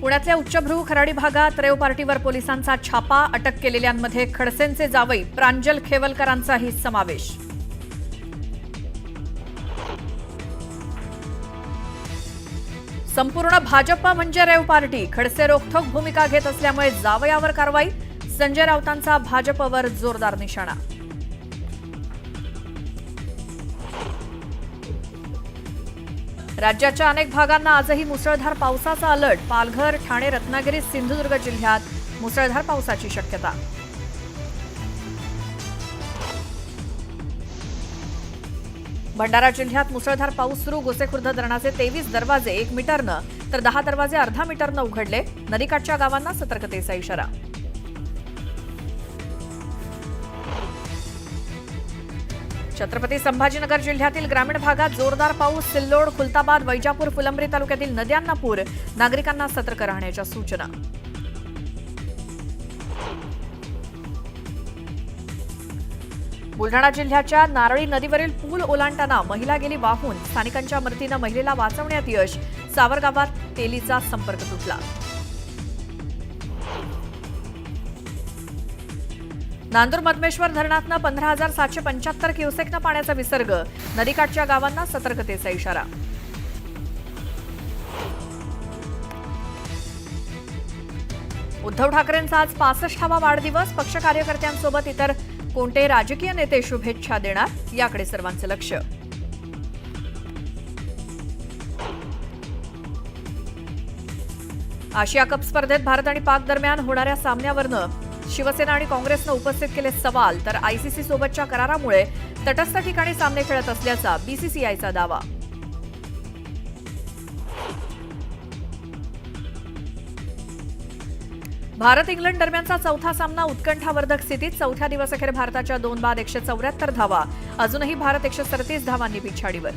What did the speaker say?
पुण्यातल्या उच्चभ्रू खराडी भागात रेव पार्टीवर पोलिसांचा छापा, अटक केलेल्यांमध्ये खडसेंचे जावई प्रांजल खेवलकरांचाही समावेश। संपूर्ण भाजप म्हणजे रेव पार्टी, खडसे रोखठोक भूमिका घेत असल्यामुळे जावयावर कारवाई, संजय राऊतांचा भाजपवर जोरदार निशाणा। राज्याच्या अनेक भागांना आजही मुसळधार पावसाचा अलर्ट, पालघर, ठाणे, रत्नागिरी, सिंधुदुर्ग जिल्ह्यात मुसळधार पावसाची शक्यता। भंडारा जिल्ह्यात मुसळधार पाऊस सुरू, गोसेखुर्द धरणाचे 23 दरवाजे 1 मीटरनं तर 10 दरवाजे अर्धा मीटरनं उघडले, नदीकाठच्या गावांना सतर्कतेचा इशारा। छत्रपती संभाजीनगर जिल्ह्यातील ग्रामीण भागात जोरदार पाऊस, सिल्लोड, खुलताबाद, वैजापूर, फुलंब्री तालुक्यातील नद्यांना पूर, नागरिकांना सतर्क राहण्याच्या सूचना। बुलढाणा जिल्ह्याच्या नारळी नदीवरील पूल ओलांडताना महिला गेली वाहून, स्थानिकांच्या मदतीनं महिलेला वाचवण्यात यश, सावरगावात तेलीचा संपर्क तुटला। नांदूर मधमेश्वर धरणातनं 15,775 क्युसेकनं पाण्याचा विसर्ग, नदीकाठच्या गावांना सतर्कतेचा इशारा। उद्धव ठाकरेंचा आज 65वा वाढदिवस, पक्ष कार्यकर्त्यांसोबत इतर कोणते राजकीय नेते शुभेच्छा देणार, याकडे सर्वांचं लक्ष। आशिया कप स्पर्धेत भारत आणि पाक दरम्यान होणाऱ्या सामन्यावरनं शिवसेना आणि काँग्रेसनं उपस्थित केले सवाल, तर आयसीसी सोबतच्या करारामुळे तटस्थ ठिकाणी सामने खेळत असल्याचा बीसीसीआयचा दावा। भारत इंग्लंड दरम्यानचा चौथा सामना उत्कंठावर्धक स्थितीत, चौथ्या दिवस अखेर भारताच्या 2 बाद 174 धावा, अजूनही भारत 137 धावांनी पिछाडीवर।